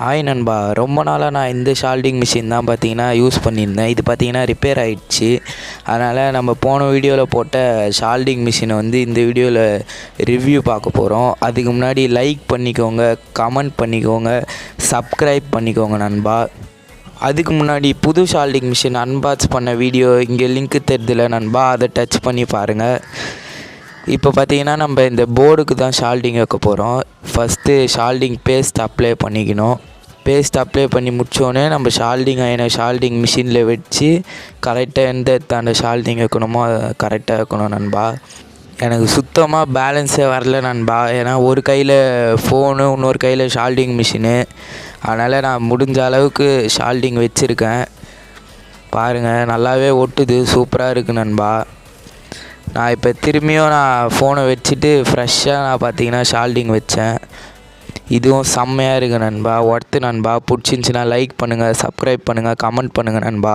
Hi நண்பா, ரொம்ப நாளாக நான் இந்த ஷால்டிங் மிஷின் தான் பார்த்தீங்கன்னா யூஸ் பண்ணியிருந்தேன். இது பார்த்தீங்கன்னா ரிப்பேர் ஆகிடுச்சு. அதனால் நம்ம போன வீடியோவில் போட்ட ஷால்டிங் மிஷினை இந்த வீடியோவில் ரிவ்யூ பார்க்க போகிறோம். அதுக்கு முன்னாடி லைக் பண்ணிக்கோங்க, கமெண்ட் பண்ணிக்கோங்க, சப்ஸ்கிரைப் பண்ணிக்கோங்க நண்பா. அதுக்கு முன்னாடி புது ஷால்டிங் மிஷின் அன்பாக்ஸ் பண்ண வீடியோ இங்கே லிங்க்கு தெரிதில்ல நண்பா, அதை டச் பண்ணி பாருங்கள். இப்போ பார்த்தீங்கன்னா நம்ம இந்த போர்டுக்கு தான் ஷால்டிங் வைக்க போகிறோம். ஃபஸ்ட்டு ஷால்டிங் பேஸ்ட் அப்ளை பண்ணிக்கணும். பேஸ்ட் அப்ளை பண்ணி முடித்தோடனே நம்ம ஷால்டிங் மிஷினில் வச்சு கரெக்டாக எந்த இடத்தாண்ட ஷால்டிங் வைக்கணுமோ அதை கரெக்டாக வைக்கணும் நண்பா. எனக்கு சுத்தமாக பேலன்ஸே வரல நண்பா. ஏன்னா ஒரு கையில் ஃபோனு, இன்னொரு கையில் ஷால்டிங் மிஷினு. அதனால் நான் முடிஞ்ச அளவுக்கு ஷால்டிங் வச்சுருக்கேன். பாருங்கள், நல்லாவே ஒட்டுது, சூப்பராக இருக்குது நண்பா. நான் இப்போ திரும்பியும் ஃபோனை வச்சுட்டு ஃப்ரெஷ்ஷாக பார்த்தீங்கன்னா ஷால்டிங் வச்சேன். இதுவும் செம்மையாக இருக்குது நண்பா, ஒர்த்து நண்பா. பிடிச்சிருந்துச்சின்னா லைக் பண்ணுங்கள், சப்ஸ்கிரைப் பண்ணுங்கள், கமெண்ட் பண்ணுங்கள் நண்பா.